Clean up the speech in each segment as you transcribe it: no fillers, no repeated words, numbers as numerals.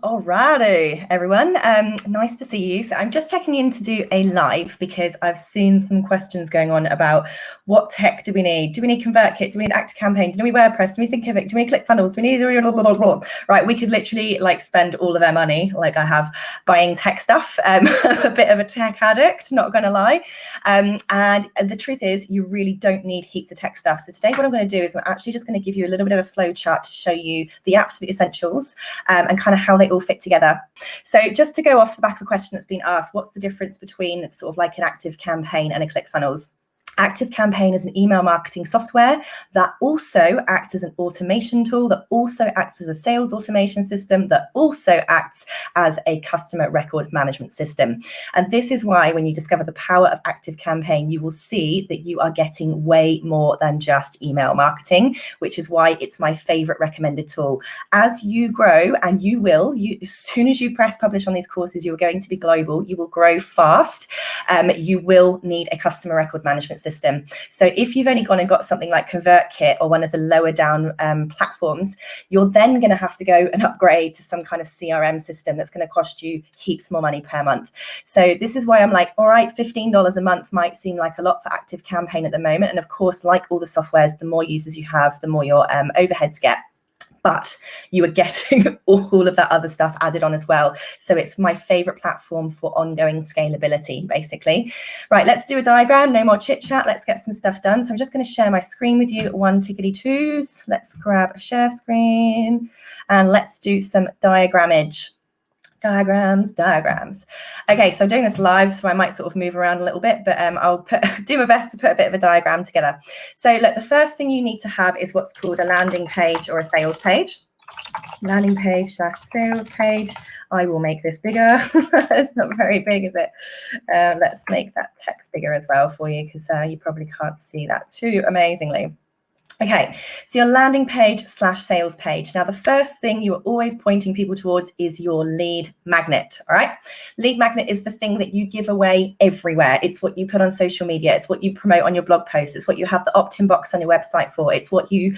Alrighty, everyone. Nice to see you. So I'm just checking in to do a live because I've seen some questions going on about what tech do we need? Do we need ConvertKit? Do we need ActiveCampaign? Do we need WordPress? Do we think of it? Do we need ClickFunnels? Do we need right? We could literally like spend all of our money, like I have, buying tech stuff. A bit of a tech addict, not going to lie. And the truth is, you really don't need heaps of tech stuff. So today, what I'm going to do is I'm actually just going to give you a little bit of a flow chart to show you the absolute essentials and kind of how they all fit together. So just to go off the back of a question that's been asked, what's the difference between sort of like an ActiveCampaign and a ClickFunnels? ActiveCampaign is an email marketing software that also acts as an automation tool, that also acts as a sales automation system, that also acts as a customer record management system. And this is why when you discover the power of ActiveCampaign, you will see that you are getting way more than just email marketing, which is why it's my favorite recommended tool. As you grow, and you will, as soon as you press publish on these courses, you're going to be global, you will grow fast, you will need a customer record management system. So if you've only gone and got something like ConvertKit or one of the lower down platforms, you're then going to have to go and upgrade to some kind of CRM system that's going to cost you heaps more money per month. So this is why I'm like, all right, $15 a month might seem like a lot for ActiveCampaign at the moment. And of course, like all the softwares, the more users you have, the more your overheads get. But you are getting all of that other stuff added on as well. So it's my favorite platform for ongoing scalability, basically. Right, let's do a diagram, no more chit chat. Let's get some stuff done. So I'm just going to share my screen with you, one tickety twos. Let's grab a share screen and let's do some diagrammage. Diagrams. Okay, so I'm doing this live, so I might sort of move around a little bit, but I'll do my best to put a bit of a diagram together. So look, the first thing you need to have is what's called a landing page or a sales page. Landing page / sales page. I will make this bigger. It's not very big, is it? Let's make that text bigger as well for you because you probably can't see that too amazingly. Okay, so your landing page / sales page. Now, the first thing you're always pointing people towards is your lead magnet, all right? Lead magnet is the thing that you give away everywhere. It's what you put on social media. It's what you promote on your blog posts. It's what you have the opt-in box on your website for. It's what you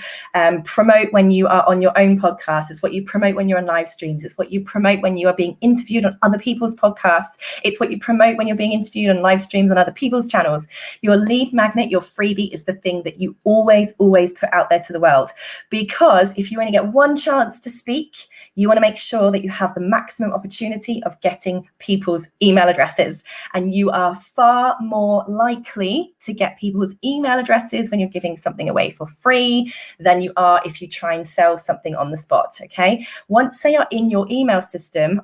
promote when you are on your own podcast. It's what you promote when you're on live streams. It's what you promote when you are being interviewed on other people's podcasts. It's what you promote when you're being interviewed on live streams on other people's channels. Your lead magnet, your freebie, is the thing that you always put out there to the world, because if you only get one chance to speak, you want to make sure that you have the maximum opportunity of getting people's email addresses, and you are far more likely to get people's email addresses when you're giving something away for free than you are if you try and sell something on the spot. Okay, once they are in your email system,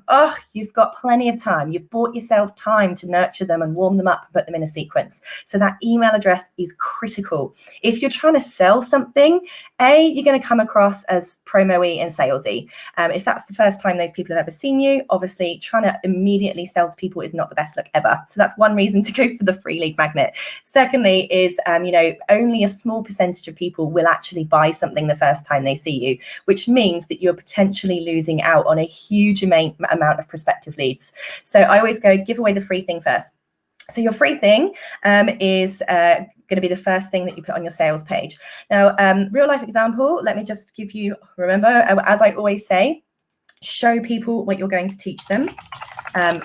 you've got plenty of time. You've bought yourself time to nurture them and warm them up and put them in a sequence. So that email address is critical. If you're trying to sell something, you're going to come across as promo-y and salesy. If that's the first time those people have ever seen you, obviously trying to immediately sell to people is not the best look ever. So that's one reason to go for the free lead magnet. Secondly is, only a small percentage of people will actually buy something the first time they see you, which means that you're potentially losing out on a huge amount of prospective leads. So I always go, give away the free thing first. So your free thing is going to be the first thing that you put on your sales page. Now, real life example, let me just give you, remember, as I always say, show people what you're going to teach them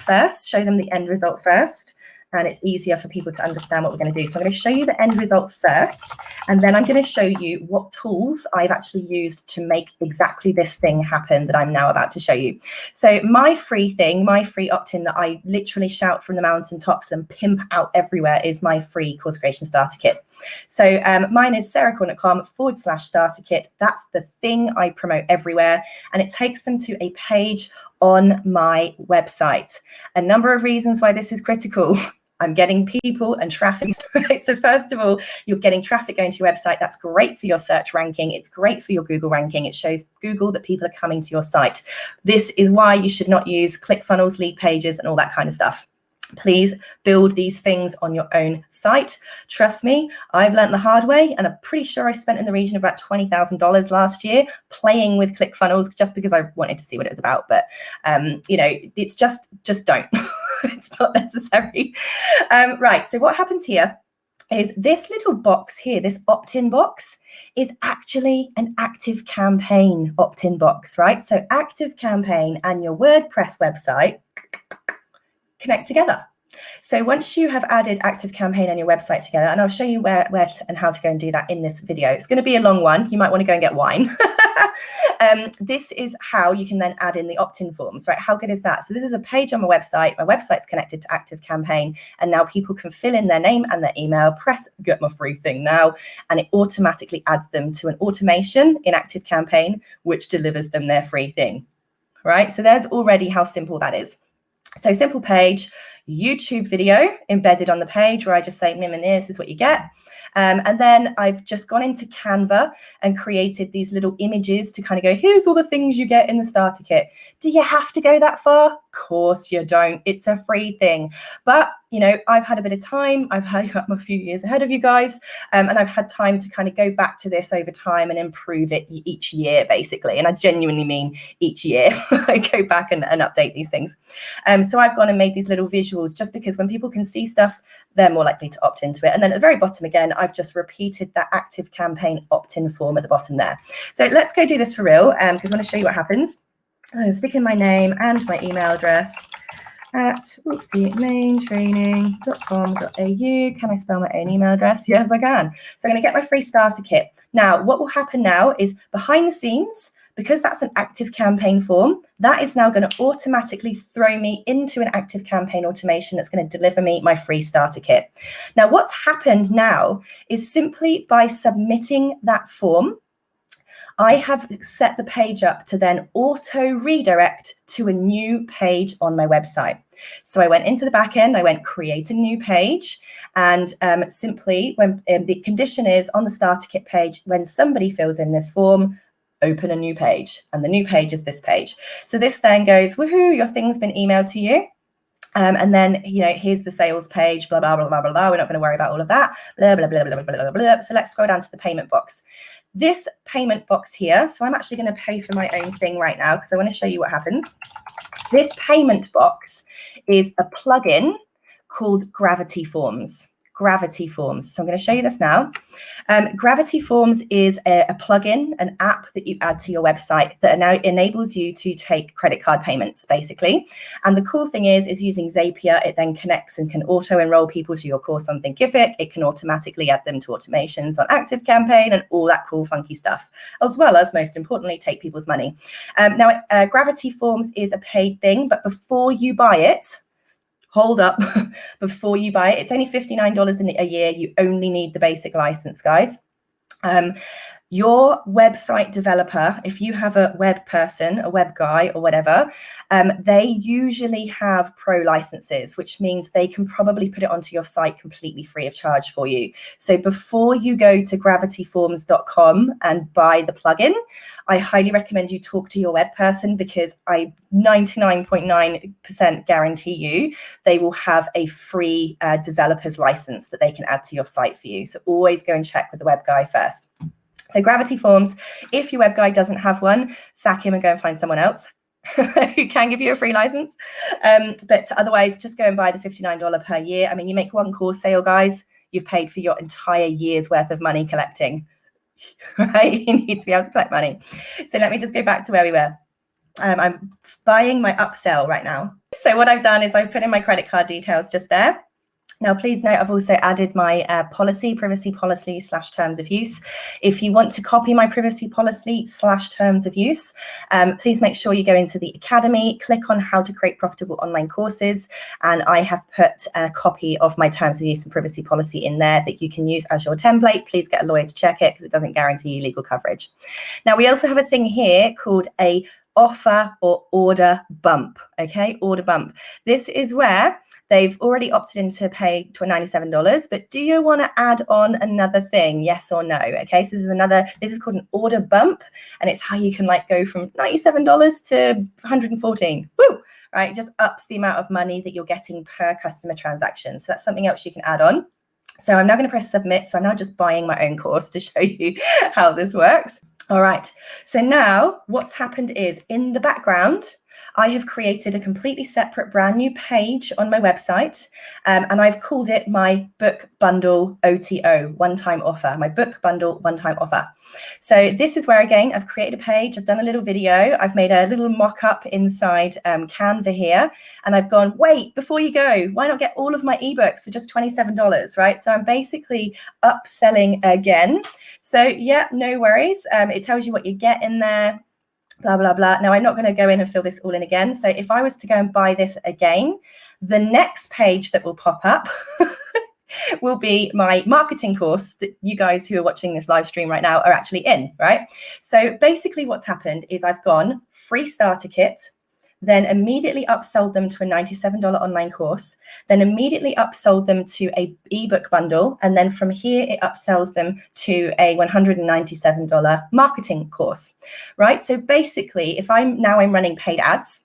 first, show them the end result first. And it's easier for people to understand what we're going to do. So I'm going to show you the end result first, and then I'm going to show you what tools I've actually used to make exactly this thing happen that I'm now about to show you. So my free thing, my free opt-in that I literally shout from the mountaintops and pimp out everywhere is my free course creation starter kit. So mine is sarahcorn.com/starter kit. That's the thing I promote everywhere, and it takes them to a page on my website. A number of reasons why this is critical. I'm getting people and traffic. So first of all, you're getting traffic going to your website. That's great for your search ranking. It's great for your Google ranking. It shows Google that people are coming to your site. This is why you should not use ClickFunnels, lead pages, and all that kind of stuff. Please build these things on your own site. Trust me, I've learned the hard way, and I'm pretty sure I spent in the region of about $20,000 last year playing with ClickFunnels just because I wanted to see what it was about. But, it's just don't. It's not necessary. Right, so what happens here is this little box here, this opt-in box, is actually an Active Campaign opt-in box, right? So Active Campaign and your WordPress website connect together. So once you have added Active Campaign and your website together, and I'll show you where to, and how to go and do that in this video. It's going to be a long one. You might want to go and get wine. This is how you can then add in the opt-in forms, right? How good is that? So this is a page on my website. My website's connected to Active Campaign, and now people can fill in their name and their email, press get my free thing now, and it automatically adds them to an automation in Active Campaign, which delivers them their free thing, right? So there's already how simple that is. So simple page, YouTube video embedded on the page where I just say, this is what you get. And then I've just gone into Canva and created these little images to kind of go, here's all the things you get in the starter kit. Do you have to go that far? Of course you don't. It's a free thing. But, you know, I've had a bit of time. I'm a few years ahead of you guys. And I've had time to kind of go back to this over time and improve it each year, basically. And I genuinely mean each year. I go back and update these things. So I've gone and made these little visuals just because when people can see stuff, they're more likely to opt into it. And then at the very bottom again, I've just repeated that Active Campaign opt-in form at the bottom there. So let's go do this for real, because I want to show you what happens. I'll stick in my name and my email address at maintraining.com.au. Can I spell my own email address? Yes, I can. So I'm going to get my free starter kit. Now, what will happen now is behind the scenes, because that's an Active Campaign form, that is now going to automatically throw me into an Active Campaign automation that's going to deliver me my free starter kit. Now, what's happened now is simply by submitting that form, I have set the page up to then auto redirect to a new page on my website. So I went into the back end, I went create a new page, and simply when the condition is on the starter kit page, when somebody fills in this form, open a new page, and the new page is this page. So this then goes, woohoo, your thing's been emailed to you. And then, you know, here's the sales page, blah, blah, blah, blah, blah, blah. We're not going to worry about all of that, blah, blah, blah, blah, blah, blah, blah. So let's scroll down to the payment box. This payment box here, so I'm actually going to pay for my own thing right now because I want to show you what happens. This payment box is a plugin called Gravity Forms. Gravity Forms. So I'm going to show you this now. Gravity Forms is a plugin, an app that you add to your website that now enables you to take credit card payments, basically. And the cool thing is using Zapier, it then connects and can auto-enroll people to your course on Thinkific. It can automatically add them to automations on Active Campaign and all that cool, funky stuff, as well as, most importantly, take people's money. Now, Gravity Forms is a paid thing, but before you buy it, hold up, before you buy it, it's only $59 a year. You only need the basic license, guys. Your website developer, if you have a web person, a web guy or whatever, they usually have pro licenses, which means they can probably put it onto your site completely free of charge for you. So before you go to gravityforms.com and buy the plugin, I highly recommend you talk to your web person, because I 99.9% guarantee you they will have a free developer's license that they can add to your site for you. So always go and check with the web guy first. So Gravity Forms, if your web guy doesn't have one, sack him and go and find someone else who can give you a free license. But otherwise, just go and buy the $59 per year. I mean, you make one course sale, guys, you've paid for your entire year's worth of money collecting, right? You need to be able to collect money. So let me just go back to where we were. I'm buying my upsell right now. So what I've done is I've put in my credit card details just there. Now, please note, I've also added my privacy policy / terms of use. If you want to copy my privacy policy / terms of use, please make sure you go into the Academy, click on how to create profitable online courses. And I have put a copy of my terms of use and privacy policy in there that you can use as your template. Please get a lawyer to check it because it doesn't guarantee you legal coverage. Now, we also have a thing here called a offer or order bump. Okay, order bump. This is where they've already opted in to pay $97, but do you want to add on another thing? Yes or no? Okay, so this is called an order bump, and it's how you can like go from $97 to $114. Woo! Right, it just ups the amount of money that you're getting per customer transaction. So that's something else you can add on. So I'm now going to press submit. So I'm now just buying my own course to show you how this works. All right, so now what's happened is in the background, I have created a completely separate brand new page on my website, and I've called it my book bundle OTO, one-time offer, my book bundle one-time offer. So this is where, again, I've created a page, I've done a little video, I've made a little mock-up inside Canva here, and I've gone, wait, before you go, why not get all of my ebooks for just $27, right? So I'm basically upselling again. So yeah, no worries. It tells you what you get in there, blah, blah, blah. Now, I'm not going to go in and fill this all in again. So if I was to go and buy this again, the next page that will pop up will be my marketing course that you guys who are watching this live stream right now are actually in, right? So basically what's happened is I've gone free starter kit, then immediately upsold them to a $97 online course, then immediately upsold them to a ebook bundle, and then from here it upsells them to a $197 marketing course, right? So basically, if I'm running paid ads,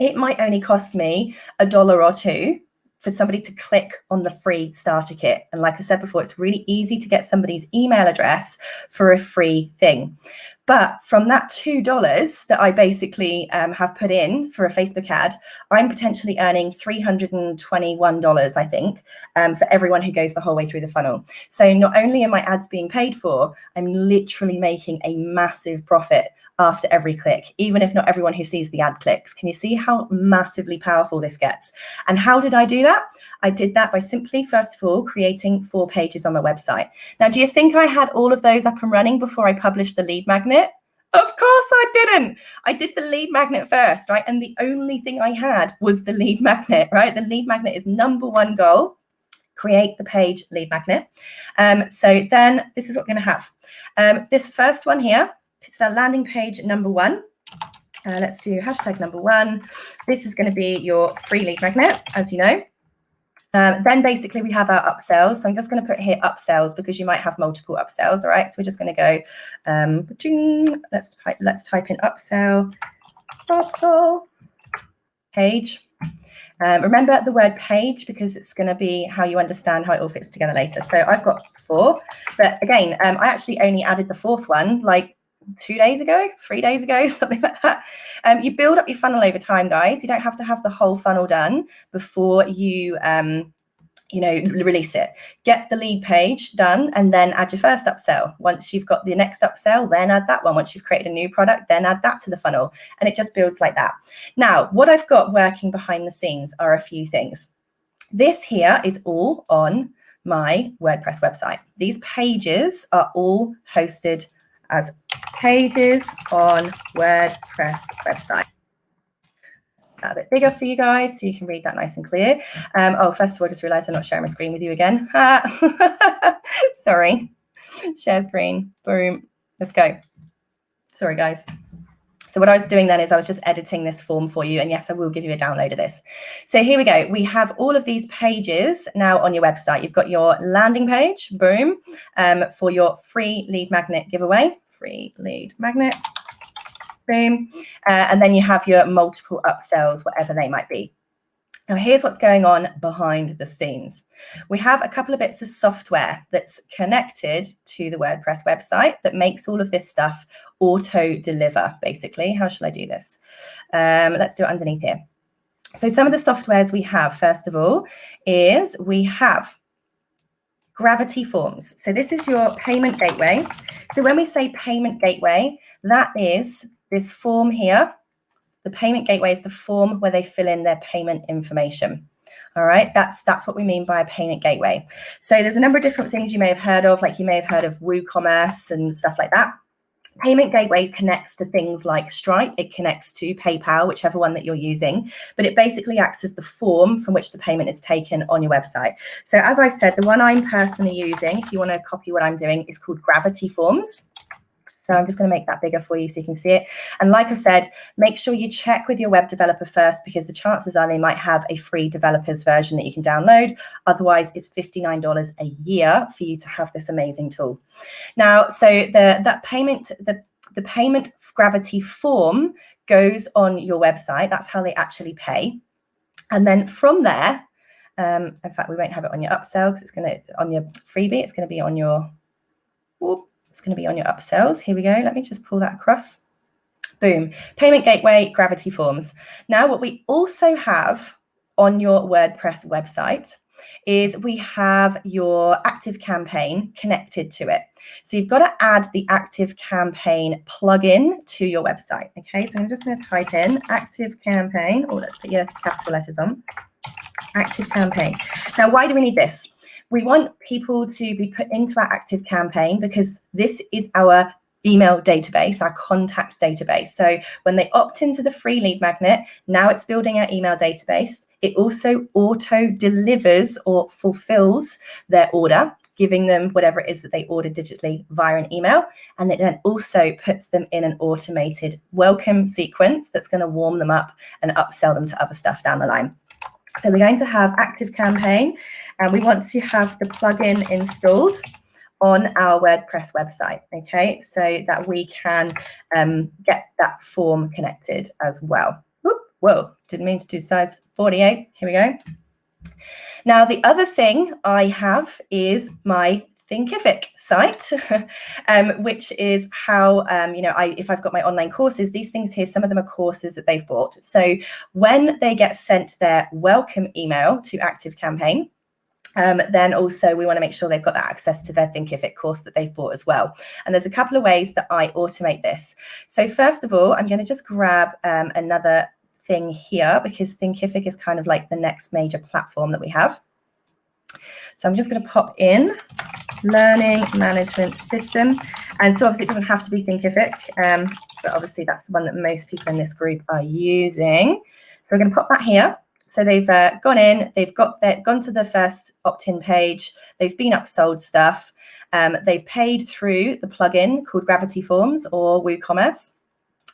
it might only cost me $1 or $2 for somebody to click on the free starter kit. And like I said before, it's really easy to get somebody's email address for a free thing. But from that $2 that I basically have put in for a Facebook ad, I'm potentially earning $321, I think, for everyone who goes the whole way through the funnel. So not only are my ads being paid for, I'm literally making a massive profit after every click, even if not everyone who sees the ad clicks. Can you see how massively powerful this gets? And how did I do that? I did that by simply, first of all, creating 4 pages on my website. Now, do you think I had all of those up and running before I published the lead magnet? Of course I didn't. I did the lead magnet first, right? And the only thing I had was the lead magnet, right? The lead magnet is #1 goal. Create the page lead magnet. So then this is what we're going to have. This first one here, it's our landing page #1. Let's do hashtag #1. This is going to be your free lead magnet, as you know. Then basically we have our upsells. So I'm just going to put here upsells because you might have multiple upsells. All right. So we're just going to go, let's type in upsell page. Remember the word page because it's going to be how you understand how it all fits together later. So I've got 4, but again, I actually only added the 4th one like 2 days ago, 3 days ago, something like that. You build up your funnel over time, guys. You don't have to have the whole funnel done before you release it. Get the lead page done and then add your first upsell. Once you've got the next upsell, then add that one. Once you've created a new product, then add that to the funnel. And it just builds like that. Now, what I've got working behind the scenes are a few things. This here is all on my WordPress website. These pages are all hosted as pages on WordPress website. A bit bigger for you guys so you can read that nice and clear. First of all, I just realized I'm not sharing my screen with you again. Sorry. Share screen. Boom. Let's go. Sorry, guys. So what I was doing then is I was just editing this form for you. And yes, I will give you a download of this. So here we go. We have all of these pages now on your website. You've got your landing page, boom, for your free lead magnet giveaway. Free lead magnet. Boom. And then you have your multiple upsells, whatever they might be. Now, here's what's going on behind the scenes. We have a couple of bits of software that's connected to the WordPress website that makes all of this stuff auto-deliver, basically. How shall I do this? Let's do it underneath here. So some of the softwares we have, first of all, is we have Gravity Forms. So this is your payment gateway. So when we say payment gateway, that is this form here. The payment gateway is the form where they fill in their payment information. All right, that's what we mean by a payment gateway. So there's a number of different things you may have heard of, like you may have heard of WooCommerce and stuff like that. Payment gateway connects to things like Stripe. It connects to PayPal, whichever one that you're using, but it basically acts as the form from which the payment is taken on your website. So as I said, the one I'm personally using, if you want to copy what I'm doing, is called Gravity Forms. So I'm just going to make that bigger for you so you can see it. And like I've said, make sure you check with your web developer first because the chances are they might have a free developers version that you can download. Otherwise, it's $59 a year for you to have this amazing tool. Now, so the payment Gravity form goes on your website. That's how they actually pay. And then from there, in fact, we won't have it on your upsell because it's going to, on your freebie, it's going to be on your, it's going to be on your upsells. Here we go. Let me just pull that across. Boom. Payment gateway, Gravity Forms. Now, what we also have on your WordPress website is we have your Active Campaign connected to it. So you've got to add the Active Campaign plugin to your website. Okay, so I'm just going to type in Active Campaign. Oh, let's put your capital letters on. Active Campaign. Now, why do we need this? We want people to be put into our Active Campaign because this is our email database, our contacts database. So when they opt into the free lead magnet, now it's building our email database. It also auto delivers or fulfills their order, giving them whatever it is that they order digitally via an email. And it then also puts them in an automated welcome sequence that's going to warm them up and upsell them to other stuff down the line. So we're going to have Active Campaign, and we want to have the plugin installed on our WordPress website, okay, so that we can get that form connected as well. Whoa, didn't mean to do size 48. Here we go. Now, the other thing I have is my Thinkific site, which is how, if I've got my online courses, these things here, some of them are courses that they've bought. So when they get sent their welcome email to Active Campaign, then also we want to make sure they've got that access to their Thinkific course that they've bought as well. And there's a couple of ways that I automate this. So first of all, I'm going to just grab another thing here because Thinkific is kind of like the next major platform that we have. So I'm just going to pop in Learning Management System. And so obviously it doesn't have to be Thinkific, but obviously that's the one that most people in this group are using. So we're going to pop that here. So they've gone in, they've gone to the first opt-in page, they've been upsold stuff, they've paid through the plugin called Gravity Forms or WooCommerce.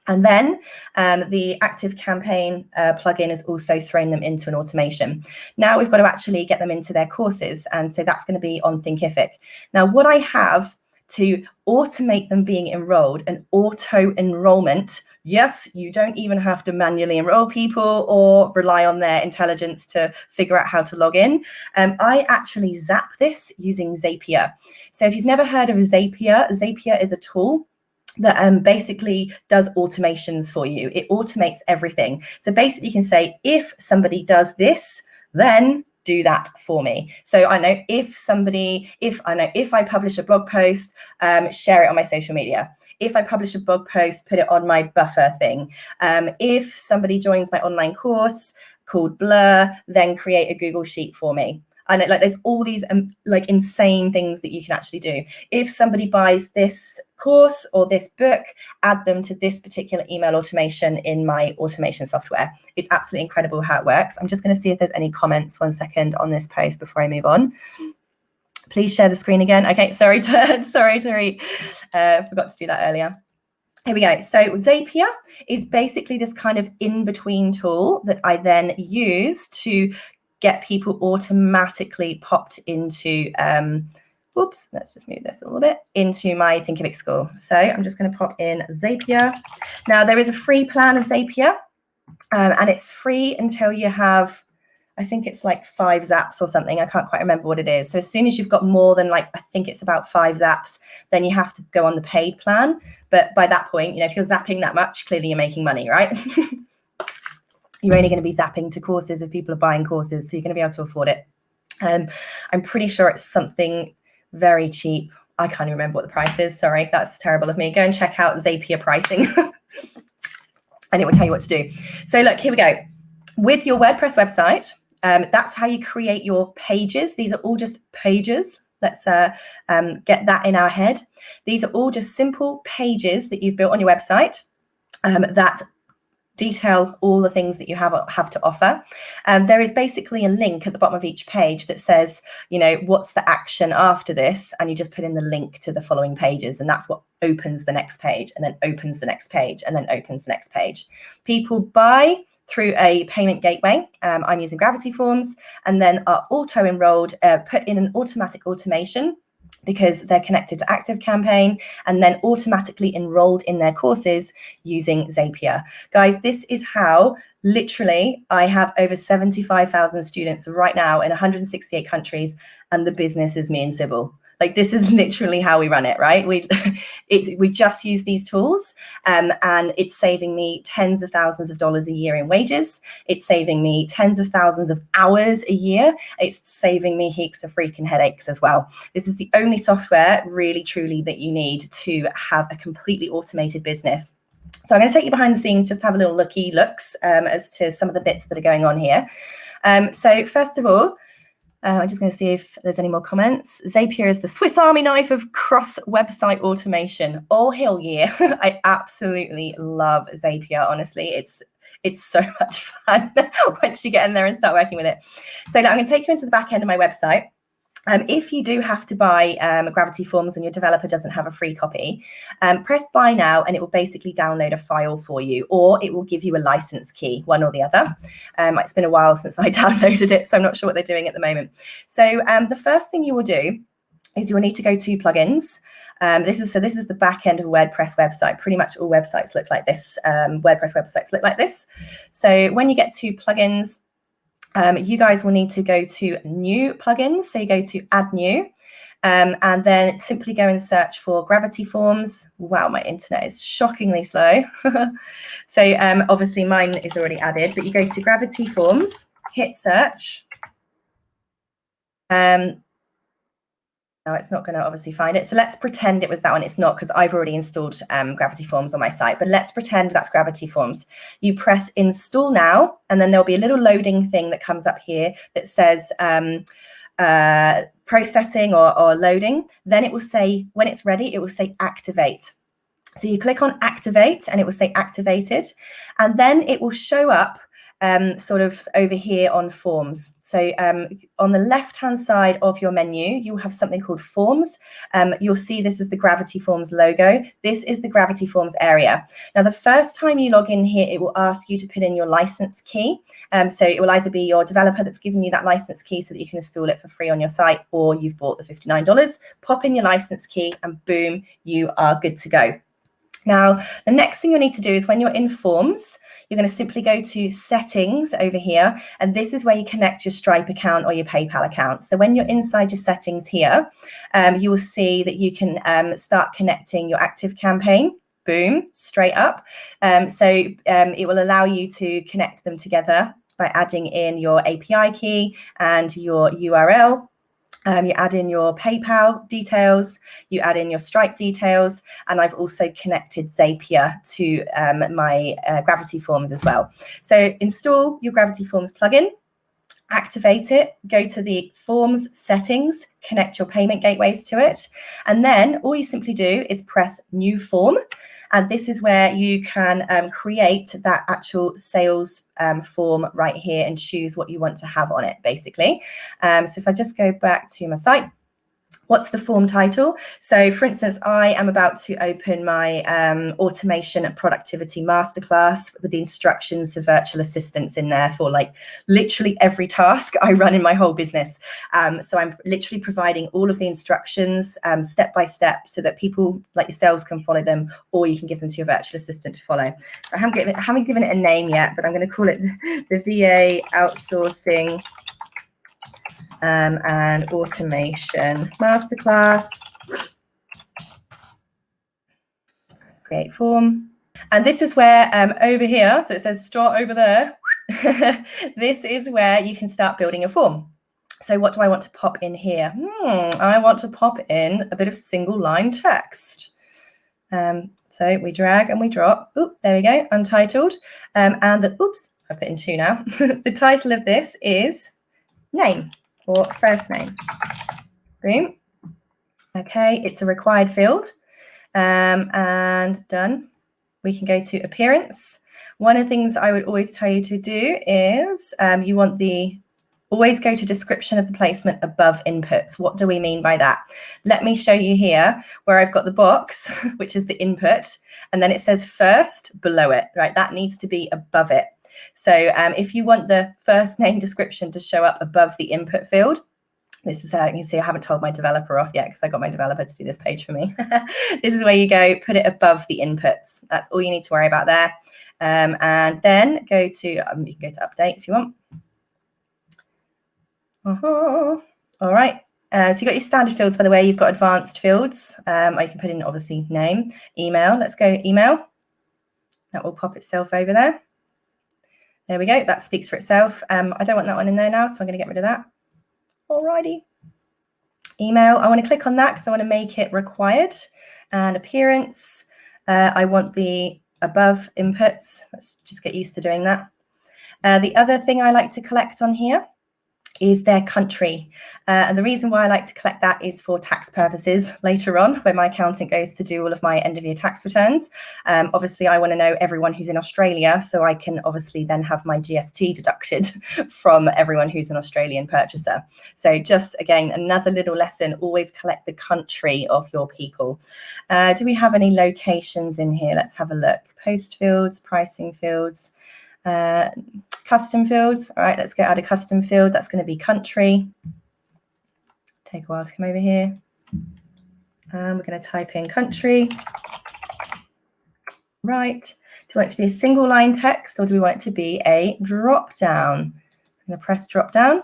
And then the Active Campaign plugin is also throwing them into an automation. Now we've got to actually get them into their courses. And so that's going to be on Thinkific. Now, what I have to automate them being enrolled, an auto enrollment. Yes, you don't even have to manually enroll people or rely on their intelligence to figure out how to log in. I actually zap this using Zapier. So if you've never heard of Zapier, Zapier is a tool that basically does automations for you. It automates everything. So basically you can say, if somebody does this, then do that for me. So I know if I publish a blog post, share it on my social media. If I publish a blog post, put it on my buffer thing. If somebody joins my online course called Blur, then create a Google Sheet for me. I know, like, there's all these like insane things that you can actually do. If somebody buys this course or this book, add them to this particular email automation in my automation software. It's absolutely incredible how it works. I'm just going to see if there's any comments 1 second on this post before I move on. Please share the screen again. Okay, sorry, Tori. Forgot to do that earlier. Here we go. So Zapier is basically this kind of in-between tool that I then use to get people automatically popped into, let's just move this a little bit, into my Thinkific school. So I'm just going to pop in Zapier. Now, there is a free plan of Zapier, and it's free until you have, I think it's like 5 zaps or something. I can't quite remember what it is. So as soon as you've got more than I think it's about 5 zaps, then you have to go on the paid plan. But by that point, if you're zapping that much, clearly you're making money, right? You're only going to be zapping to courses if people are buying courses, so you're going to be able to afford it. I'm pretty sure it's something very cheap. I can't even remember what the price is. Sorry, that's terrible of me. Go and check out Zapier pricing. And it will tell you what to do. So look, here we go. With your WordPress website, that's how you create your pages. These are all just pages. Let's get that in our head. These are all just simple pages that you've built on your website that detail all the things that you have to offer. There is basically a link at the bottom of each page that says, what's the action after this? And you just put in the link to the following pages. And that's what opens the next page, and then opens the next page, and then opens the next page. People buy through a payment gateway. I'm using Gravity Forms, and then are auto-enrolled, put in an automatic automation because they're connected to Active Campaign, and then automatically enrolled in their courses using Zapier. Guys, this is how literally I have over 75,000 students right now in 168 countries, and the business is me and Sybil. Like, this is literally how we run it, right? We just use these tools, and it's saving me tens of thousands of dollars a year in wages. It's saving me tens of thousands of hours a year. It's saving me heaps of freaking headaches as well. This is the only software really, truly that you need to have a completely automated business. So I'm going to take you behind the scenes, just have a little looks as to some of the bits that are going on here. So first of all, I'm just going to see if there's any more comments. Zapier is the Swiss Army knife of cross-website automation. Oh, hell yeah. I absolutely love Zapier, honestly. It's so much fun once you get in there and start working with it. So now I'm going to take you into the back end of my website. If you do have to buy Gravity Forms and your developer doesn't have a free copy, press buy now and it will basically download a file for you, or it will give you a license key, one or the other. It's been a while since I downloaded it, so I'm not sure what they're doing at the moment. So the first thing you will do is you will need to go to plugins. This is the back end of a WordPress website. Pretty much all websites look like this. WordPress websites look like this. So when you get to plugins, you guys will need to go to new plugins. So you go to add new, and then simply go and search for Gravity Forms. Wow, my internet is shockingly slow. So obviously mine is already added, but you go to Gravity Forms, hit search. No, it's not going to obviously find it. So let's pretend it was that one. It's not, because I've already installed Gravity Forms on my site. But let's pretend that's Gravity Forms. You press install now, and then there'll be a little loading thing that comes up here that says processing or loading. Then it will say, when it's ready, it will say activate. So you click on activate and it will say activated. And then it will show up sort of over here on forms. So on the left-hand side of your menu, you'll have something called forms. You'll see this is the Gravity Forms logo. This is the Gravity Forms area. Now, the first time you log in here, it will ask you to put in your license key. So it will either be your developer that's given you that license key so that you can install it for free on your site, or you've bought the $59. Pop in your license key and boom, you are good to go. Now, the next thing you'll need to do is when you're in Forms, you're going to simply go to Settings over here, and this is where you connect your Stripe account or your PayPal account. So when you're inside your settings here, you will see that you can start connecting your Active Campaign. Boom, straight up. So it will allow you to connect them together by adding in your API key and your URL. You add in your PayPal details, you add in your Stripe details, and I've also connected Zapier to my Gravity Forms as well. So install your Gravity Forms plugin, activate it, go to the Forms settings, connect your payment gateways to it, and then all you simply do is press New Form. And this is where you can create that actual sales form right here and choose what you want to have on it, basically. So if I just go back to my site, what's the form title? So for instance, I am about to open my automation and productivity masterclass with the instructions of virtual assistants in there for like literally every task I run in my whole business. So I'm literally providing all of the instructions step by step so that people like yourselves can follow them, or you can give them to your virtual assistant to follow. So I haven't given it a name yet, but I'm going to call it the VA Outsourcing and Automation Masterclass. Create form. And this is where over here, so it says start over there. This is where you can start building a form. So what do I want to pop in here? I want to pop in a bit of single line text. So we drag and we drop. Oop, there we go, untitled. And oops, I put in two now. The title of this is name or first name. Boom. Okay, it's a required field. And done. We can go to appearance. One of the things I would always tell you to do is you want always go to description of the placement above inputs. What do we mean by that? Let me show you here where I've got the box, which is the input, and then it says first below it, right? That needs to be above it. So if you want the first name description to show up above the input field, this is how you can see I haven't told my developer off yet because I got my developer to do this page for me. This is where you go, put it above the inputs. That's all you need to worry about there. And then go to, you can go to update if you want. All right. So you've got your standard fields, by the way. You've got advanced fields. Or you can put in, obviously, name, email. Let's go email. That will pop itself over there. There we go. That speaks for itself. I don't want that one in there now, so I'm going to get rid of that. Alrighty. Email. I want to click on that because I want to make it required. And appearance. I want the above inputs. Let's just get used to doing that. The other thing I like to collect on here is their country. And the reason why I like to collect that is for tax purposes later on when my accountant goes to do all of my end of year tax returns. Obviously, I want to know everyone who's in Australia, so I can obviously then have my GST deducted from everyone who's an Australian purchaser. So just, again, another little lesson, always collect the country of your people. Do we have any locations in here? Let's have a look. Post fields, pricing fields. Custom fields. All right, let's go add a custom field. That's going to be country. Take a while to come over here. We're going to type in country. Right. Do we want it to be a single line text or do we want it to be a drop down? I'm going to press drop down.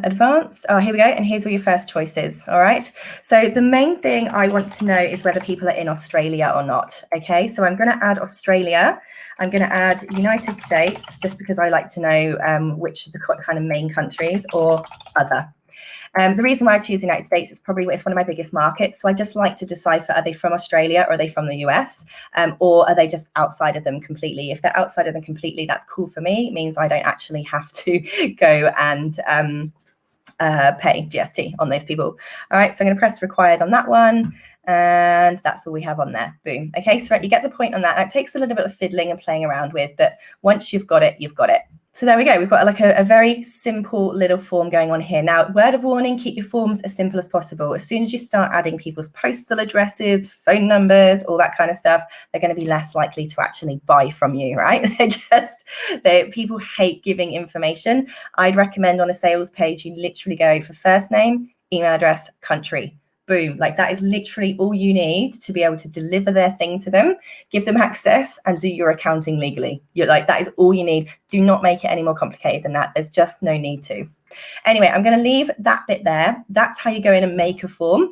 Advanced. Oh, here we go. And here's all your first choices. All right. So the main thing I want to know is whether people are in Australia or not. Okay. So I'm going to add Australia. I'm going to add United States just because I like to know which of the kind of main countries, or other. The reason why I choose the United States is probably it's one of my biggest markets. So I just like to decipher, are they from Australia or are they from the US? Or are they just outside of them completely? If they're outside of them completely, that's cool for me. It means I don't actually have to go and pay GST on those people. All right, so I'm going to press required on that one. And that's all we have on there. Boom. Okay, so you get the point on that. Now, it takes a little bit of fiddling and playing around with, but once you've got it, you've got it. So there we go. We've got like a very simple little form going on here. Now, word of warning, keep your forms as simple as possible. As soon as you start adding people's postal addresses, phone numbers, all that kind of stuff, they're going to be less likely to actually buy from you, right? People hate giving information. I'd recommend on a sales page, you literally go for first name, email address, country. Boom. Like that is literally all you need to be able to deliver their thing to them, give them access and do your accounting legally. You're like, that is all you need. Do not make it any more complicated than that. There's just no need to. Anyway, I'm going to leave that bit there. That's how you go in and make a form.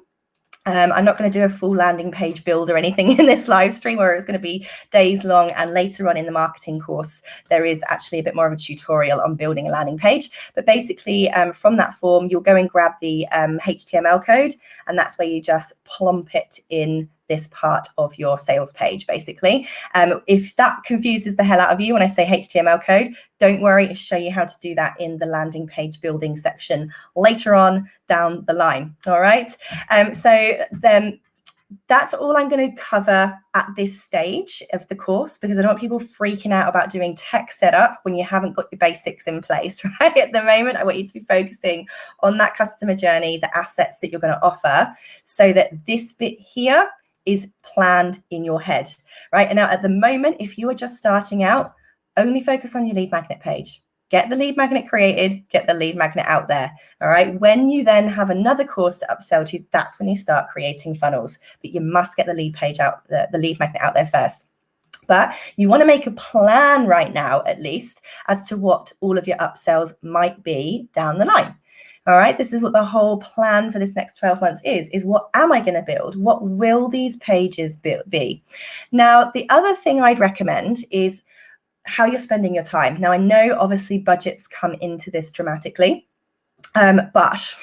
I'm not going to do a full landing page build or anything in this live stream where it's going to be days long, and later on in the marketing course there is actually a bit more of a tutorial on building a landing page. But basically from that form you'll go and grab the HTML code, and that's where you just plump it in this part of your sales page, basically. If that confuses the hell out of you when I say HTML code, don't worry, I'll show you how to do that in the landing page building section later on down the line. All right. So then that's all I'm going to cover at this stage of the course, because I don't want people freaking out about doing tech setup when you haven't got your basics in place, right? At the moment, I want you to be focusing on that customer journey, the assets that you're going to offer, so that this bit here is planned in your head, right? And now at the moment, if you are just starting out, only focus on your lead magnet page. Get the lead magnet created, get the lead magnet out there, all right? When you then have another course to upsell to, that's when you start creating funnels. But you must get the lead page out, the lead magnet out there first. But you want to make a plan right now, at least, as to what all of your upsells might be down the line. All right, this is what the whole plan for this next 12 months is what am I going to build? What will these pages be? Now, the other thing I'd recommend is how you're spending your time. Now, I know obviously budgets come into this dramatically, but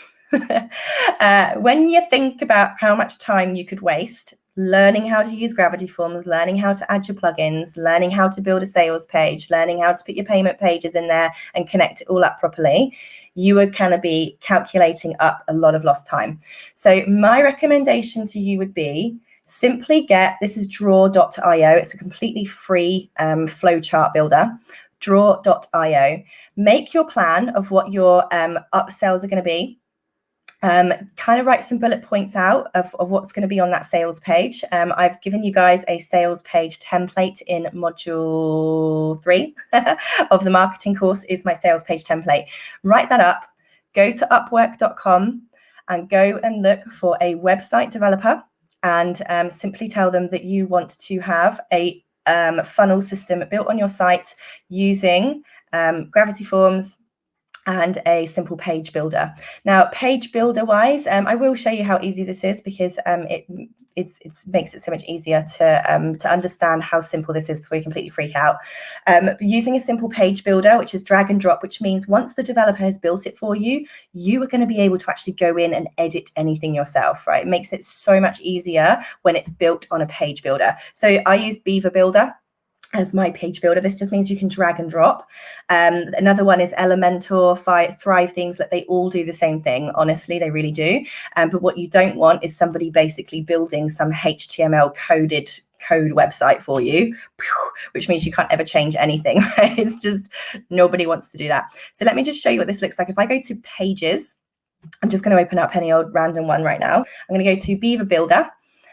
when you think about how much time you could waste learning how to use Gravity Forms, learning how to add your plugins, learning how to build a sales page, learning how to put your payment pages in there and connect it all up properly, you would kind of be calculating up a lot of lost time. So my recommendation to you would be simply this is draw.io. It's a completely free flowchart builder, draw.io. Make your plan of what your upsells are going to be. Kind of write some bullet points out of what's going to be on that sales page. I've given you guys a sales page template in module 3 of the marketing course is my sales page template. Write that up, go to upwork.com and go and look for a website developer and simply tell them that you want to have a funnel system built on your site using Gravity Forms, and a simple page builder. Now, page builder wise, I will show you how easy this is, because it makes it so much easier to understand how simple this is before you completely freak out. Using a simple page builder, which is drag and drop, which means once the developer has built it for you, you are going to be able to actually go in and edit anything yourself, right? It makes it so much easier when it's built on a page builder. So I use Beaver Builder as my page builder. This just means you can drag and drop. Another one is Elementor, Thrive Themes, that they all do the same thing. Honestly, they really do. But what you don't want is somebody basically building some HTML code website for you, which means you can't ever change anything, right? It's just, nobody wants to do that. So let me just show you what this looks like. If I go to pages, I'm just going to open up any old random one right now. I'm going to go to Beaver Builder.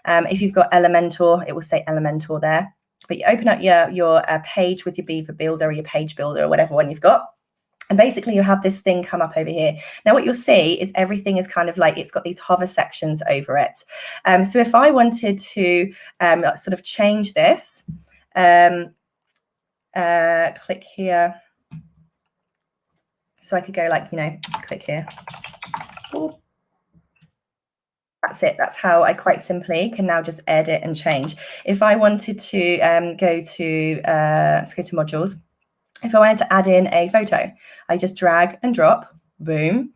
If you've got Elementor, it will say Elementor there. But you open up your page with your Beaver Builder or your page builder or whatever one you've got. And basically you have this thing come up over here. Now what you'll see is everything is kind of like, it's got these hover sections over it. So if I wanted to sort of change this, click here. So I could go like, click here. Ooh. That's it. That's how I quite simply can now just edit and change. If I wanted to go to, let's go to modules. If I wanted to add in a photo, I just drag and drop, boom.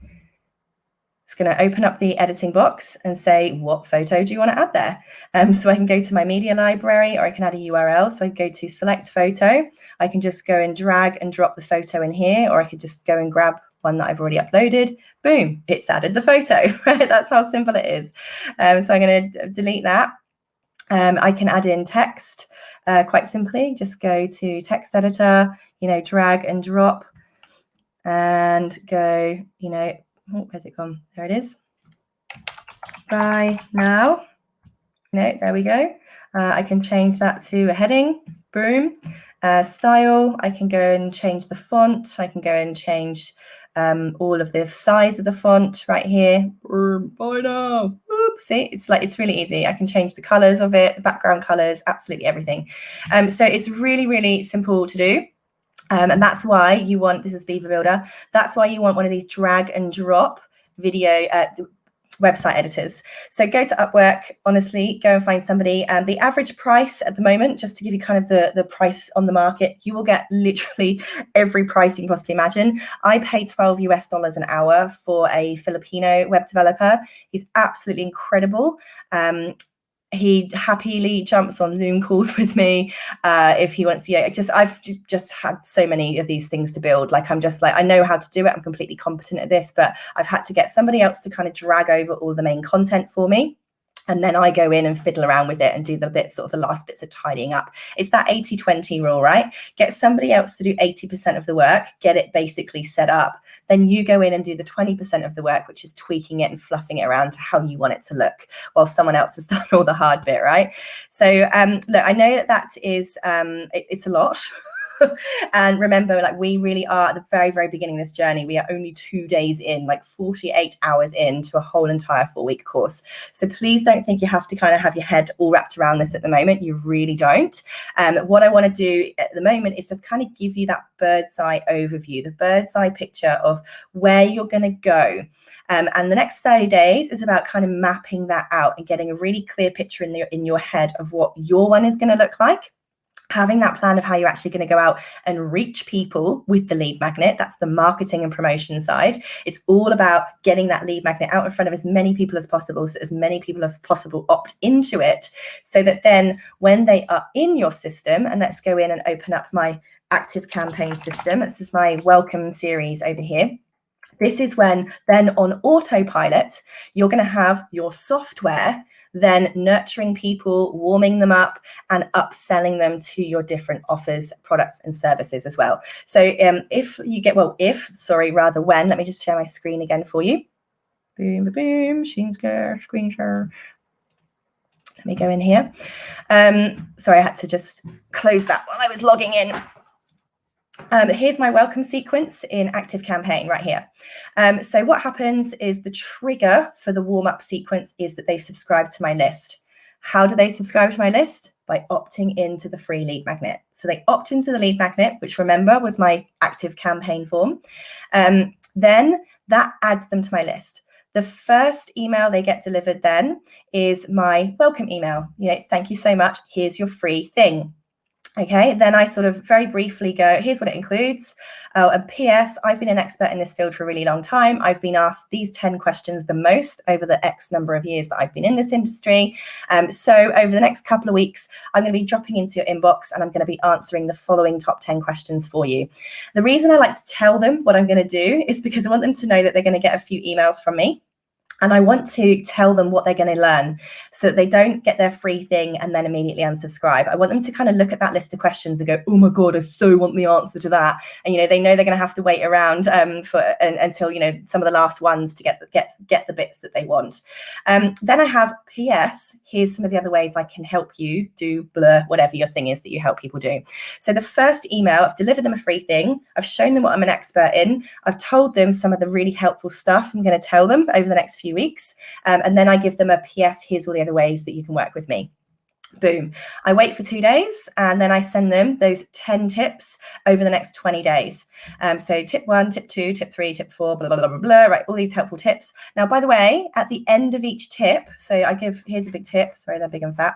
It's going to open up the editing box and say, what photo do you want to add there? So I can go to my media library, or I can add a URL. So I go to select photo. I can just go and drag and drop the photo in here, or I could just go and grab one that I've already uploaded. Boom, it's added the photo, right? That's how simple it is. So I'm going to delete that. I can add in text quite simply. Just go to text editor, drag and drop and go, oh, where's it gone? There it is. Bye now. There we go. I can change that to a heading. Boom. Style, I can go and change the font. I can go and change all of the size of the font right here. Bye now. See, it's really easy. I can change the colors of it, the background colors, absolutely everything. So it's really, really simple to do. And that's why you want, this is Beaver Builder, that's why you want one of these drag and drop video website editors. So go to Upwork, honestly, go and find somebody. The average price at the moment, just to give you kind of the price on the market, you will get literally every price you can possibly imagine. I pay $12 US an hour for a Filipino web developer. He's absolutely incredible. He happily jumps on Zoom calls with me if he wants to. I've just had so many of these things to build. Like, I'm just like, I know how to do it. I'm completely competent at this, but I've had to get somebody else to kind of drag over all the main content for me. And then I go in and fiddle around with it and do the bits, sort of the last bits of tidying up. It's that 80-20 rule, right? Get somebody else to do 80% of the work, get it basically set up. Then you go in and do the 20% of the work, which is tweaking it and fluffing it around to how you want it to look, while someone else has done all the hard bit, right? So look, I know that is, it's a lot. And remember, like, we really are at the very, very beginning of this journey. We are only 2 days in, like 48 hours into a whole entire 4-week course. So please don't think you have to kind of have your head all wrapped around this at the moment. You really don't. What I want to do at the moment is just kind of give you that bird's eye overview, the bird's eye picture of where you're going to go. And the next 30 days is about kind of mapping that out and getting a really clear picture in your head of what your one is going to look like. Having that plan of how you're actually going to go out and reach people with the lead magnet. That's the marketing and promotion side. It's all about getting that lead magnet out in front of as many people as possible, so as many people as possible opt into it, so that then when they are in your system, and let's go in and open up my active campaign system. This is my welcome series over here. This is when then on autopilot, you're going to have your software then nurturing people, warming them up, and upselling them to your different offers, products, and services as well. So if you get, well, rather when, let me just share my screen again for you. Boom, boom, boom, screen share. Let me go in here. Sorry, I had to just close that while I was logging in. Here's my welcome sequence in Active Campaign right here. So what happens is the trigger for the warm-up sequence is that they've subscribed to my list. How do they subscribe to my list? by opting into the free lead magnet. So they opt into the lead magnet, which remember was my active campaign form. Then that adds them to my list. The first email they get delivered then is my welcome email. Thank you so much. Here's your free thing. Okay, then I sort of very briefly go, here's what it includes. Oh, and PS, I've been an expert in this field for a really long time. I've been asked these 10 questions the most over the X number of years that I've been in this industry. So over the next couple of weeks, I'm going to be dropping into your inbox and I'm going to be answering the following top 10 questions for you. The reason I like to tell them what I'm going to do is because I want them to know that they're going to get a few emails from me. And I want to tell them what they're going to learn so that they don't get their free thing and then immediately unsubscribe. I want them to kind of look at that list of questions and go, oh my God, I so want the answer to that. And, they know they're going to have to wait around until, some of the last ones to get the bits that they want. Then I have PS, here's some of the other ways I can help you do blur, whatever your thing is that you help people do. So the first email, I've delivered them a free thing. I've shown them what I'm an expert in. I've told them some of the really helpful stuff I'm going to tell them over the next few weeks. And then I give them a PS, here's all the other ways that you can work with me. Boom. I wait for 2 days and then I send them those 10 tips over the next 20 days. So tip 1, tip 2, tip 3, tip 4, blah, blah, blah, blah, blah, right? All these helpful tips. Now, by the way, at the end of each tip, so here's a big tip. Sorry, they're big and fat.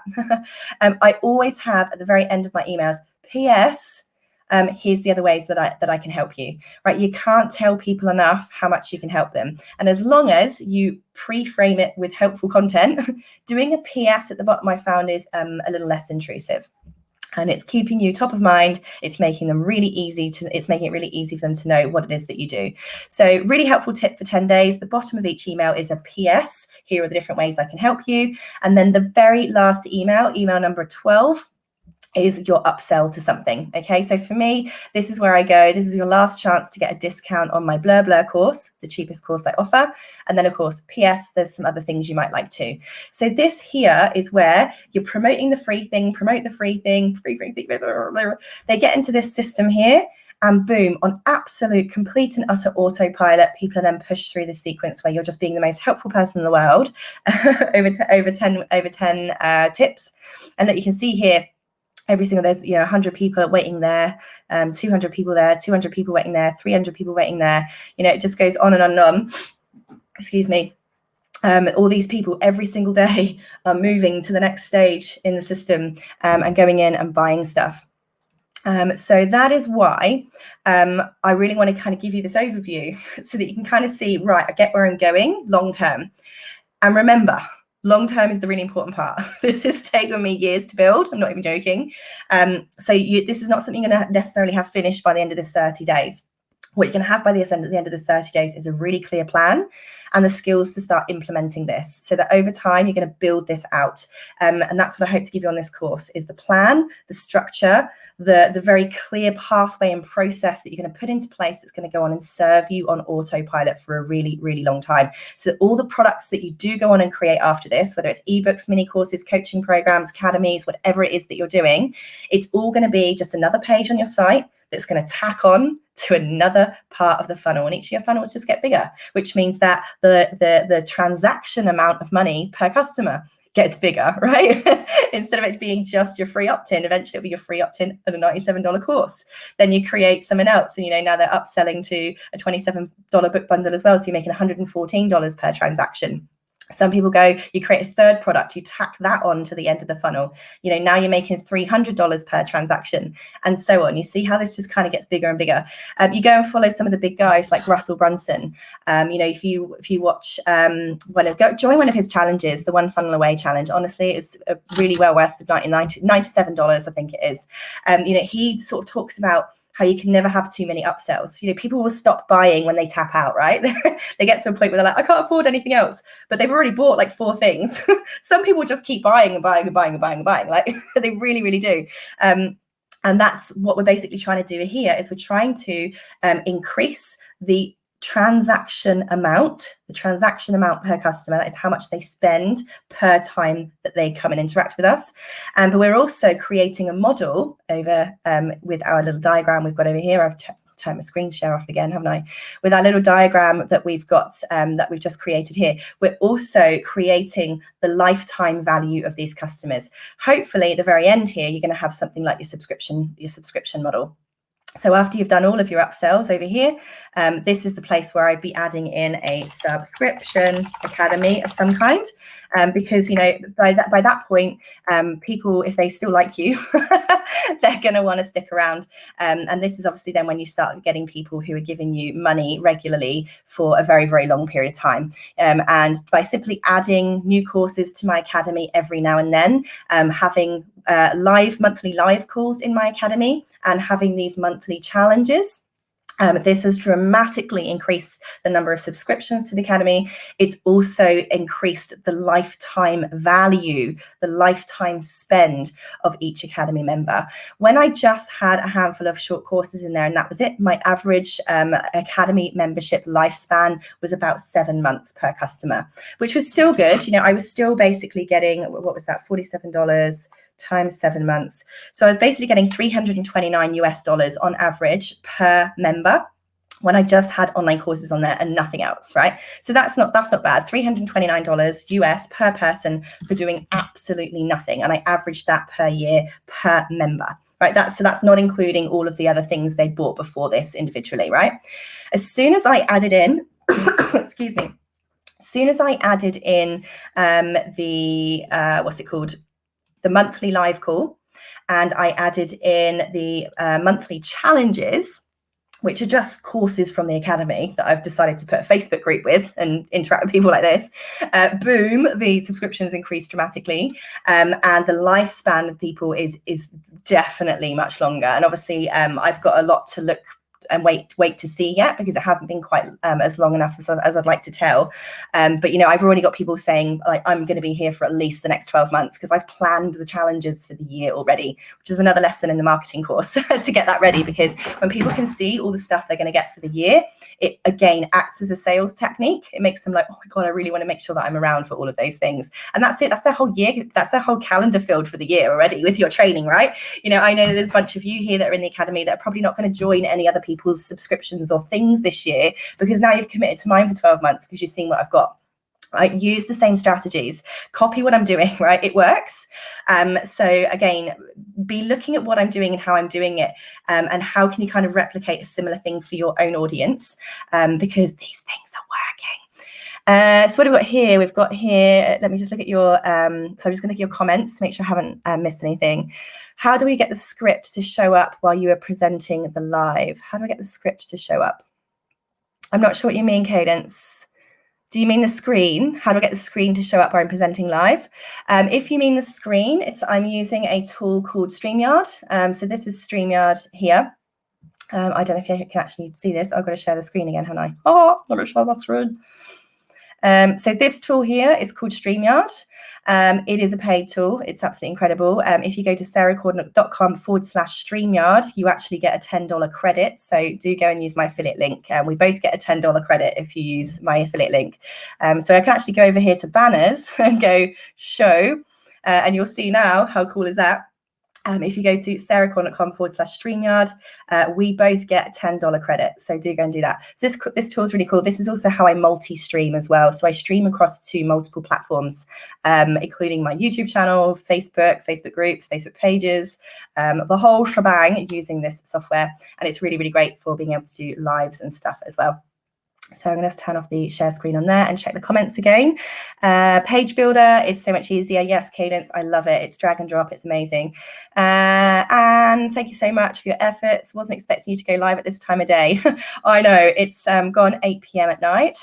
I always have at the very end of my emails, PS, here's the other ways that I can help you, right? You can't tell people enough how much you can help them. And as long as you pre-frame it with helpful content, doing a PS at the bottom I found is a little less intrusive. And it's keeping you top of mind. It's making it really easy for them to know what it is that you do. So really helpful tip for 10 days. The bottom of each email is a PS. Here are the different ways I can help you. And then the very last email number 12, is your upsell to something. Okay, so for me, this is where I go. This is your last chance to get a discount on my Blur Blur course, the cheapest course I offer. And then of course, PS, there's some other things you might like too. So this here is where you're promoting the free thing, promote the free thing, free thing. They get into this system here and boom, on absolute complete and utter autopilot, people are then pushed through the sequence where you're just being the most helpful person in the world over 10 tips. And that you can see here, every single, there's 100 people waiting there, 200 people there, 200 people waiting there, 300 people waiting there. It just goes on and on and on. Excuse me. All these people every single day are moving to the next stage in the system and going in and buying stuff. So that is why I really want to kind of give you this overview so that you can kind of see, right, I get where I'm going long term. And remember, long term is the really important part. This has taken me years to build. I'm not even joking. So this is not something you're going to necessarily have finished by the end of this 30 days. What you're going to have by the end of this 30 days is a really clear plan and the skills to start implementing this so that over time you're going to build this out. And that's what I hope to give you on this course is the plan, the structure, the very clear pathway and process that you're going to put into place that's going to go on and serve you on autopilot for a really, really long time. So that all the products that you do go on and create after this, whether it's ebooks, mini courses, coaching programs, academies, whatever it is that you're doing, it's all going to be just another page on your site that's going to tack on to another part of the funnel, and each of your funnels just get bigger, which means that the transaction amount of money per customer gets bigger, right? Instead of it being just your free opt-in, eventually it'll be your free opt-in and a $97 course. Then you create something else, and now they're upselling to a $27 book bundle as well, so you're making $114 per transaction. Some people go, you create a third product, you tack that on to the end of the funnel. Now you're making $300 per transaction and so on. You see how this just kind of gets bigger and bigger. You go and follow some of the big guys like Russell Brunson. If you watch join one of his challenges, the One Funnel Away challenge. Honestly, it's really well worth the $97, I think it is. He sort of talks about how you can never have too many upsells. People will stop buying when they tap out, right? They get to a point where they're like, I can't afford anything else, but they've already bought like 4 things. Some people just keep buying and buying and buying and buying and buying. Like they really, really do. And that's what we're basically trying to do here is we're trying to increase the transaction amount per customer. That is how much they spend per time that they come and interact with us. But we're also creating a model over with our little diagram we've got over here. I've turn my screen share off again, haven't I? With our little diagram that we've got, that we've just created here, we're also creating the lifetime value of these customers. Hopefully at the very end here, you're going to have something like your subscription model. So after you've done all of your upsells over here, this is the place where I'd be adding in a subscription academy of some kind, because, you know, by that point, people, if they still like you, they're going to want to stick around. And this is obviously then when you start getting people who are giving you money regularly for a very, very long period of time. And by simply adding new courses to my academy every now and then, having monthly live calls in my academy and having these monthly challenges. This has dramatically increased the number of subscriptions to the academy. It's also increased the lifetime value, the lifetime spend of each academy member. When I just had a handful of short courses in there and that was it, my average academy membership lifespan was about 7 months per customer, which was still good. You know, I was still basically getting, what was that, $47 times 7 months. So I was basically getting $329 US on average per member when I just had online courses on there and nothing else, right? So that's not bad. $329 US per person for doing absolutely nothing. And I averaged that per year per member, right? So that's not including all of the other things they bought before this individually, right? As soon as I added in, excuse me, as soon as I added in the monthly live call, and I added in the monthly challenges, which are just courses from the academy that I've decided to put a Facebook group with and interact with people like this. Boom, the subscriptions increased dramatically, and the lifespan of people is definitely much longer. And obviously, I've got a lot to look and wait to see yet, because it hasn't been quite as long enough as I'd like to tell. But, you know, I've already got people saying, like, I'm going to be here for at least the next 12 months because I've planned the challenges for the year already, which is another lesson in the marketing course to get that ready, because when people can see all the stuff they're going to get for the year, it again acts as a sales technique. It makes them like, oh my God, I really want to make sure that I'm around for all of those things. And that's it. That's their whole year. That's their whole calendar filled for the year already with your training, right? You know, I know that there's a bunch of you here that are in the academy that are probably not going to join any other people's subscriptions or things this year, because now you've committed to mine for 12 months because you've seen what I've got. Right? Use the same strategies, copy what I'm doing, right? It works. So again, be looking at what I'm doing and how I'm doing it, and how can you kind of replicate a similar thing for your own audience, because these things are working. So what have we got here? We've got here, let me just look at your, so I'm just gonna look at your comments to make sure I haven't missed anything. How do we get the script to show up while you are presenting the live? How do I get the script to show up? I'm not sure what you mean, Cadence. Do you mean the screen? How do I get the screen to show up while I'm presenting live? If you mean the screen, I'm using a tool called StreamYard. So this is StreamYard here. I don't know if you can actually see this. I've got to share the screen again, haven't I? Oh, I'm going to share my screen. So this tool here is called StreamYard. It is a paid tool. It's absolutely incredible. If you go to sarahcordiner.com/StreamYard, you actually get a $10 credit. So do go and use my affiliate link. We both get a $10 credit if you use my affiliate link. So I can actually go over here to banners and go show, and you'll see now how cool is that. If you go to sarahcordiner.com/StreamYard, we both get a $10 credit. So do go and do that. So this tool is really cool. This is also how I multi-stream as well. So I stream across to multiple platforms, including my YouTube channel, Facebook groups, Facebook pages, the whole shebang using this software. And it's really, really great for being able to do lives and stuff as well. So I'm going to turn off the share screen on there and check the comments again. Page Builder is so much easier. Yes, Cadence, I love it. It's drag and drop. It's amazing. And thank you so much for your efforts. Wasn't expecting you to go live at this time of day. I know, it's gone 8 p.m. at night.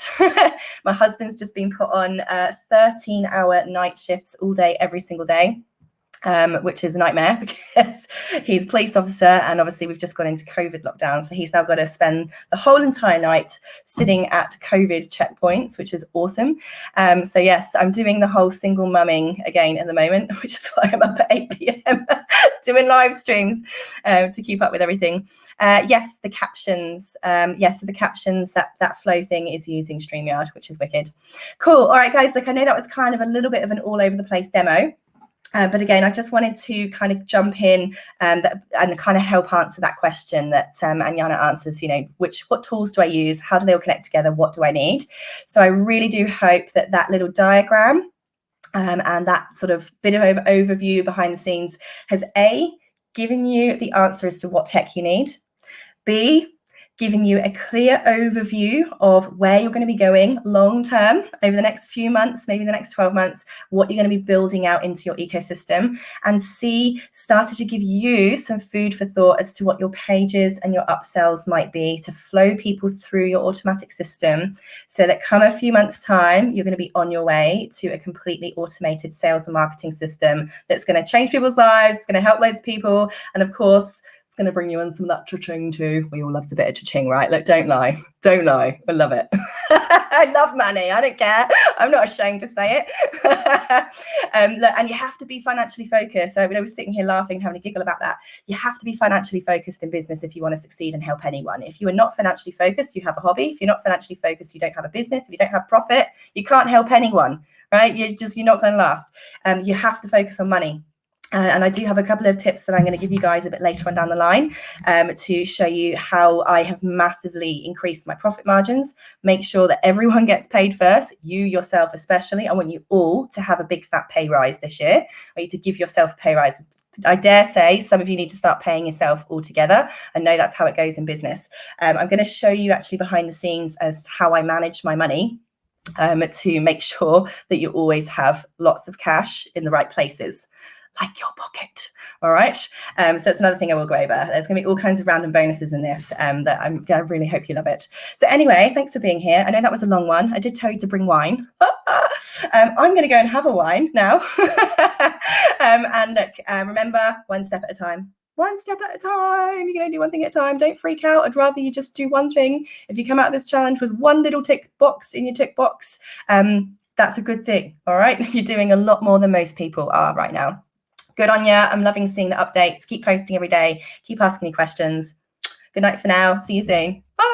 My husband's just been put on 13-hour night shifts all day, every single day. Which is a nightmare because he's a police officer, and obviously we've just gone into COVID lockdown. So he's now got to spend the whole entire night sitting at COVID checkpoints, which is awesome. So yes, I'm doing the whole single mumming again at the moment, which is why I'm up at 8 p.m. doing live streams to keep up with everything. Yes, the captions. Yes, so the captions, that flow thing is using StreamYard, which is wicked. Cool. All right, guys, look, I know that was kind of a little bit of an all over the place demo. But again, I just wanted to kind of jump in and kind of help answer that question that Anyana answers, what tools do I use? How do they all connect together? What do I need? So I really do hope that that little diagram and that sort of bit of overview behind the scenes has A, given you the answer as to what tech you need, B, giving you a clear overview of where you're going to be going long term over the next few months, maybe the next 12 months, what you're going to be building out into your ecosystem, and C, started to give you some food for thought as to what your pages and your upsells might be to flow people through your automatic system, so that come a few months' time, you're going to be on your way to a completely automated sales and marketing system that's going to change people's lives, it's going to help loads of people, and of course, it's going to bring you in some of that cha-ching too. We all love a bit of cha-ching, right? Look, don't lie. I love it. I love money. I don't care. I'm not ashamed to say it. Look, and you have to be financially focused. So I was sitting here laughing, having a giggle about that. You have to be financially focused in business if you want to succeed and help anyone. If you are not financially focused, you have a hobby. If you're not financially focused, you don't have a business. If you don't have profit, you can't help anyone, right? You're not going to last. You have to focus on money. And I do have a couple of tips that I'm going to give you guys a bit later on down the line to show you how I have massively increased my profit margins. Make sure that everyone gets paid first, you yourself especially. I want you all to have a big fat pay rise this year. I want you to give yourself a pay rise. I dare say some of you need to start paying yourself altogether. I know that's how it goes in business. I'm going to show you actually behind the scenes as how I manage my money to make sure that you always have lots of cash in the right places, like your pocket. All right. So that's another thing I will go over. There's going to be all kinds of random bonuses in this that I really hope you love it. So anyway, thanks for being here. I know that was a long one. I did tell you to bring wine. I'm going to go and have a wine now. And look, remember, one step at a time. One step at a time. You're going to do one thing at a time. Don't freak out. I'd rather you just do one thing. If you come out of this challenge with one little tick box in your tick box, that's a good thing. All right. You're doing a lot more than most people are right now. Good on you. I'm loving seeing the updates. Keep posting every day. Keep asking me questions. Good night for now. See you soon. Bye.